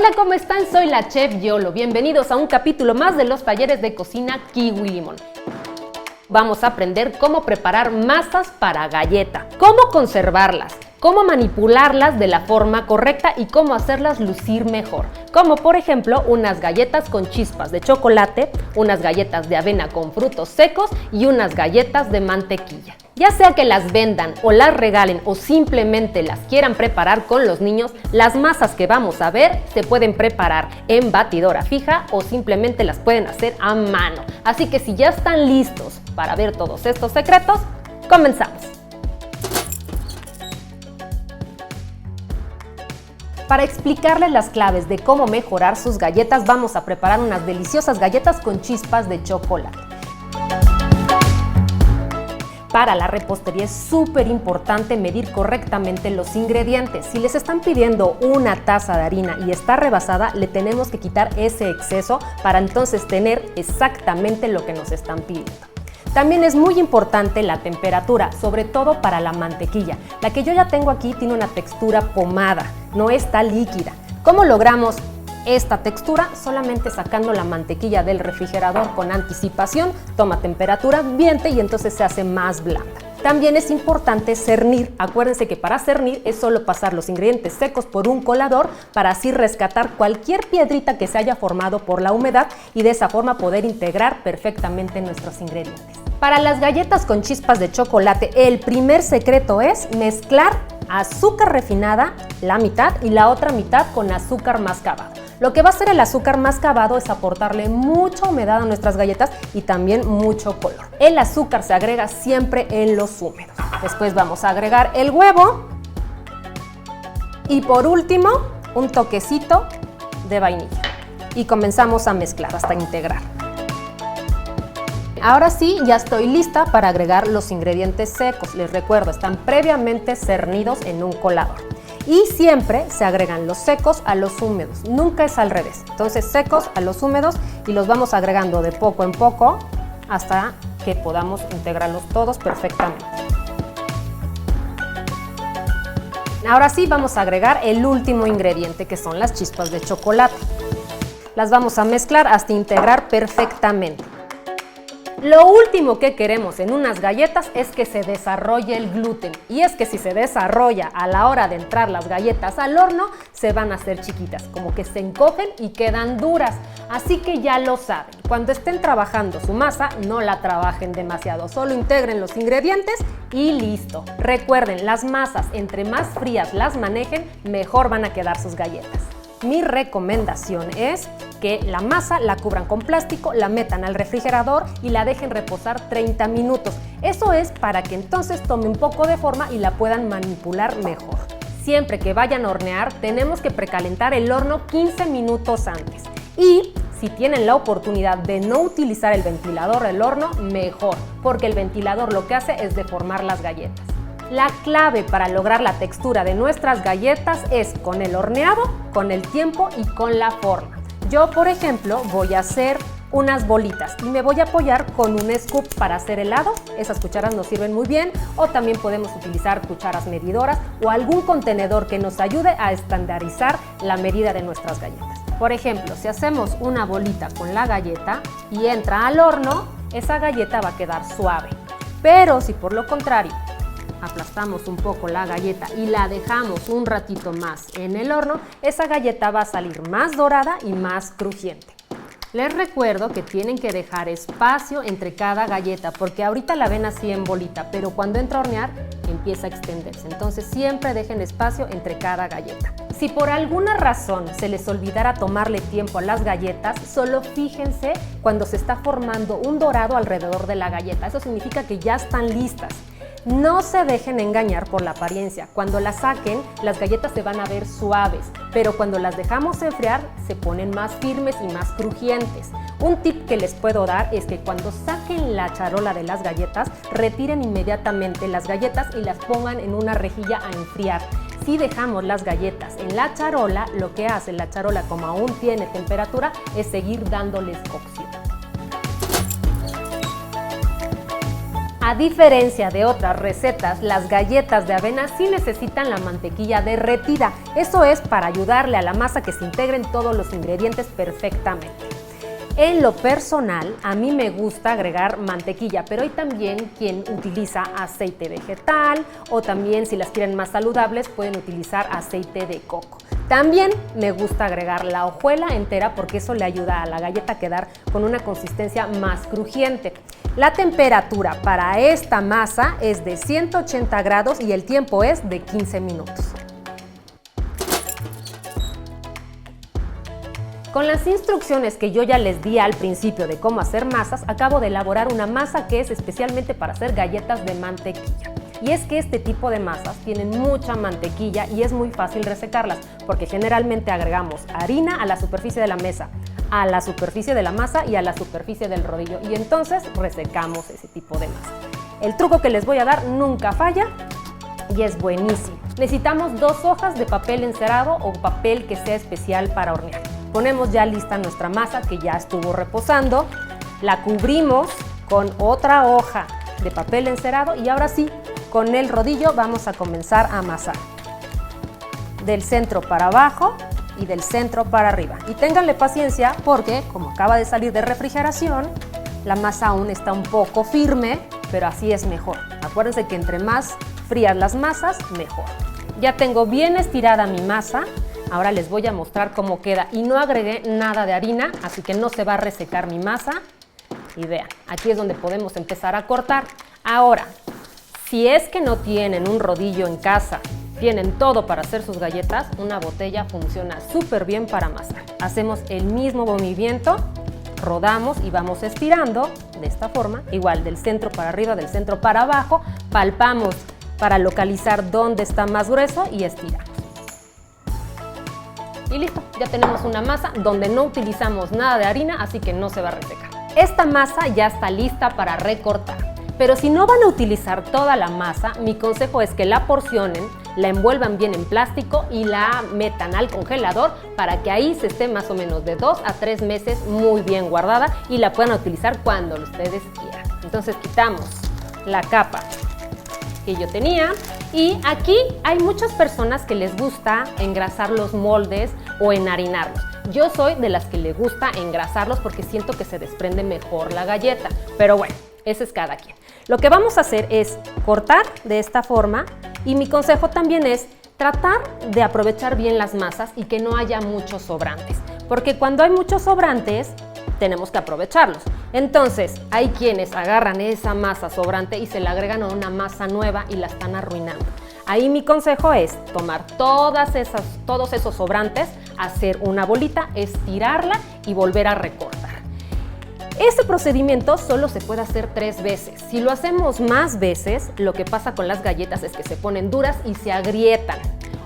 Hola, ¿cómo están? Soy la Chef Yolo. Bienvenidos a un capítulo más de los talleres de cocina Kiwi Limón. Vamos a aprender cómo preparar masas para galleta, cómo conservarlas, cómo manipularlas de la forma correcta y cómo hacerlas lucir mejor, como por ejemplo unas galletas con chispas de chocolate, unas galletas de avena con frutos secos y unas galletas de mantequilla. Ya sea que las vendan o las regalen o simplemente las quieran preparar con los niños, las masas que vamos a ver se pueden preparar en batidora fija o simplemente las pueden hacer a mano. Así que si ya están listos para ver todos estos secretos, comenzamos. Para explicarles las claves de cómo mejorar sus galletas, vamos a preparar unas deliciosas galletas con chispas de chocolate. Para la repostería es súper importante medir correctamente los ingredientes. Si les están pidiendo una taza de harina y está rebasada, le tenemos que quitar ese exceso para entonces tener exactamente lo que nos están pidiendo. También es muy importante la temperatura, sobre todo para la mantequilla. La que yo ya tengo aquí tiene una textura pomada, no está líquida. ¿Cómo logramos esta textura? Solamente sacando la mantequilla del refrigerador con anticipación, toma temperatura ambiente y entonces se hace más blanda. También es importante cernir. Acuérdense que para cernir es solo pasar los ingredientes secos por un colador para así rescatar cualquier piedrita que se haya formado por la humedad y de esa forma poder integrar perfectamente nuestros ingredientes. Para las galletas con chispas de chocolate, el primer secreto es mezclar azúcar refinada, la mitad, y la otra mitad con azúcar mascabado. Lo que va a hacer el azúcar mascabado es aportarle mucha humedad a nuestras galletas y también mucho color. El azúcar se agrega siempre en los húmedos. Después vamos a agregar el huevo y por último un toquecito de vainilla. Y comenzamos a mezclar hasta integrar. Ahora sí, ya estoy lista para agregar los ingredientes secos. Les recuerdo, están previamente cernidos en un colador. Y siempre se agregan los secos a los húmedos, nunca es al revés. Entonces secos a los húmedos y los vamos agregando de poco en poco hasta que podamos integrarlos todos perfectamente. Ahora sí vamos a agregar el último ingrediente, que son las chispas de chocolate. Las vamos a mezclar hasta integrar perfectamente. Lo último que queremos en unas galletas es que se desarrolle el gluten, y es que si se desarrolla a la hora de entrar las galletas al horno, se van a hacer chiquitas, como que se encogen y quedan duras. Así que ya lo saben, cuando estén trabajando su masa, no la trabajen demasiado, solo integren los ingredientes y listo. Recuerden, las masas, entre más frías las manejen, mejor van a quedar sus galletas. Mi recomendación es que la masa la cubran con plástico, la metan al refrigerador y la dejen reposar 30 minutos. Eso es para que entonces tome un poco de forma y la puedan manipular mejor. Siempre que vayan a hornear, tenemos que precalentar el horno 15 minutos antes. Y si tienen la oportunidad de no utilizar el ventilador del horno, mejor, porque el ventilador lo que hace es deformar las galletas. La clave para lograr la textura de nuestras galletas es con el horneado, con el tiempo y con la forma. Yo, por ejemplo, voy a hacer unas bolitas y me voy a apoyar con un scoop para hacer helado. Esas cucharas nos sirven muy bien, o también podemos utilizar cucharas medidoras o algún contenedor que nos ayude a estandarizar la medida de nuestras galletas. Por ejemplo, si hacemos una bolita con la galleta y entra al horno, esa galleta va a quedar suave. Pero si por lo contrario aplastamos un poco la galleta y la dejamos un ratito más en el horno, esa galleta va a salir más dorada y más crujiente. Les recuerdo que tienen que dejar espacio entre cada galleta, porque ahorita la ven así en bolita, pero cuando entra a hornear empieza a extenderse. Entonces siempre dejen espacio entre cada galleta. Si por alguna razón se les olvidara tomarle tiempo a las galletas, solo fíjense cuando se está formando un dorado alrededor de la galleta. Eso significa que ya están listas. No se dejen engañar por la apariencia. Cuando las saquen, las galletas se van a ver suaves, pero cuando las dejamos enfriar, se ponen más firmes y más crujientes. Un tip que les puedo dar es que cuando saquen la charola de las galletas, retiren inmediatamente las galletas y las pongan en una rejilla a enfriar. Si dejamos las galletas en la charola, lo que hace la charola, como aún tiene temperatura, es seguir dándoles cocción. A diferencia de otras recetas, las galletas de avena sí necesitan la mantequilla derretida. Eso es para ayudarle a la masa que se integren todos los ingredientes perfectamente. En lo personal, a mí me gusta agregar mantequilla, pero hay también quien utiliza aceite vegetal o también, si las quieren más saludables, pueden utilizar aceite de coco. También me gusta agregar la hojuela entera porque eso le ayuda a la galleta a quedar con una consistencia más crujiente. La temperatura para esta masa es de 180 grados y el tiempo es de 15 minutos. Con las instrucciones que yo ya les di al principio de cómo hacer masas, acabo de elaborar una masa que es especialmente para hacer galletas de mantequilla. Y es que este tipo de masas tienen mucha mantequilla y es muy fácil resecarlas, porque generalmente agregamos harina a la superficie de la mesa, a la superficie de la masa y a la superficie del rodillo, y entonces resecamos ese tipo de masa. El truco que les voy a dar nunca falla y es buenísimo. Necesitamos 2 hojas de papel encerado o papel que sea especial para hornear. Ponemos ya lista nuestra masa que ya estuvo reposando, la cubrimos con otra hoja de papel encerado y ahora sí, con el rodillo vamos a comenzar a amasar. Del centro para abajo y del centro para arriba. Y ténganle paciencia porque, como acaba de salir de refrigeración, la masa aún está un poco firme, pero así es mejor. Acuérdense que entre más frías las masas, mejor. Ya tengo bien estirada mi masa. Ahora les voy a mostrar cómo queda y no agregué nada de harina, así que no se va a resecar mi masa. Y vean, aquí es donde podemos empezar a cortar. Ahora, si es que no tienen un rodillo en casa, tienen todo para hacer sus galletas, una botella funciona súper bien para amasar. Hacemos el mismo movimiento, rodamos y vamos estirando de esta forma, igual del centro para arriba, del centro para abajo, palpamos para localizar dónde está más grueso y estiramos. Y listo, ya tenemos una masa donde no utilizamos nada de harina, así que no se va a resecar. Esta masa ya está lista para recortar, pero si no van a utilizar toda la masa, mi consejo es que la porcionen, la envuelvan bien en plástico y la metan al congelador para que ahí se esté más o menos de 2 a 3 meses muy bien guardada y la puedan utilizar cuando ustedes quieran. Entonces quitamos la capa que yo tenía. Y aquí hay muchas personas que les gusta engrasar los moldes o enharinarlos. Yo soy de las que le gusta engrasarlos porque siento que se desprende mejor la galleta. Pero bueno, ese es cada quien. Lo que vamos a hacer es cortar de esta forma y mi consejo también es tratar de aprovechar bien las masas y que no haya muchos sobrantes. Porque cuando hay muchos sobrantes, tenemos que aprovecharlos. Entonces, hay quienes agarran esa masa sobrante y se la agregan a una masa nueva y la están arruinando. Ahí mi consejo es tomar todos esos sobrantes, hacer una bolita, estirarla y volver a recortar. Este procedimiento solo se puede hacer 3 veces. Si lo hacemos más veces, lo que pasa con las galletas es que se ponen duras y se agrietan.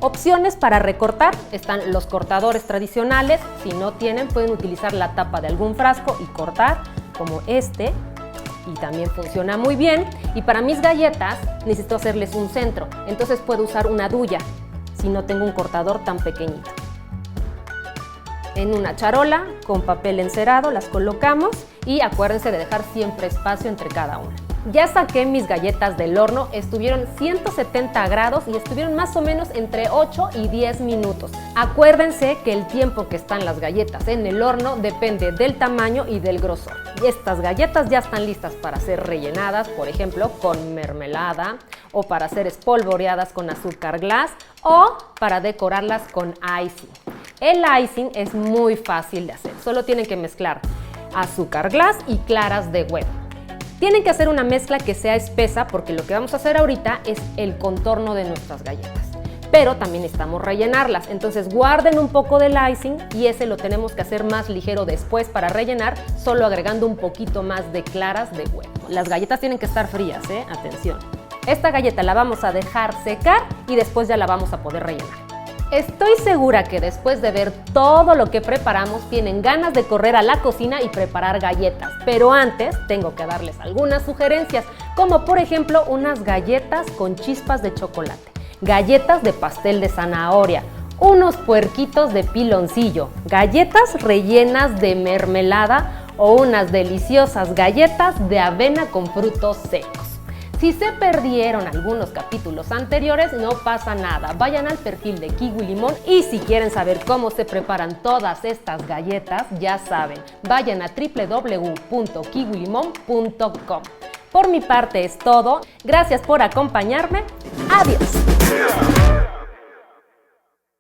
Opciones para recortar están los cortadores tradicionales. Si no tienen, pueden utilizar la tapa de algún frasco y cortar como este. Y también funciona muy bien. Y para mis galletas necesito hacerles un centro. Entonces puedo usar una duya si no tengo un cortador tan pequeñito. En una charola con papel encerado las colocamos y acuérdense de dejar siempre espacio entre cada una. Ya saqué mis galletas del horno, estuvieron 170 grados y estuvieron más o menos entre 8 y 10 minutos. Acuérdense que el tiempo que están las galletas en el horno depende del tamaño y del grosor. Y estas galletas ya están listas para ser rellenadas, por ejemplo, con mermelada o para ser espolvoreadas con azúcar glass o para decorarlas con icing. El icing es muy fácil de hacer, solo tienen que mezclar azúcar glass y claras de huevo. Tienen que hacer una mezcla que sea espesa porque lo que vamos a hacer ahorita es el contorno de nuestras galletas. Pero también necesitamos rellenarlas, entonces guarden un poco del icing y ese lo tenemos que hacer más ligero después para rellenar, solo agregando un poquito más de claras de huevo. Las galletas tienen que estar frías, atención. Esta galleta la vamos a dejar secar y después ya la vamos a poder rellenar. Estoy segura que después de ver todo lo que preparamos tienen ganas de correr a la cocina y preparar galletas, pero antes tengo que darles algunas sugerencias, como por ejemplo unas galletas con chispas de chocolate, galletas de pastel de zanahoria, unos puerquitos de piloncillo, galletas rellenas de mermelada o unas deliciosas galletas de avena con frutos secos. Si se perdieron algunos capítulos anteriores, no pasa nada. Vayan al perfil de Kiwi Limón y si quieren saber cómo se preparan todas estas galletas, ya saben, vayan a www.kiwilimon.com. Por mi parte es todo. Gracias por acompañarme. Adiós.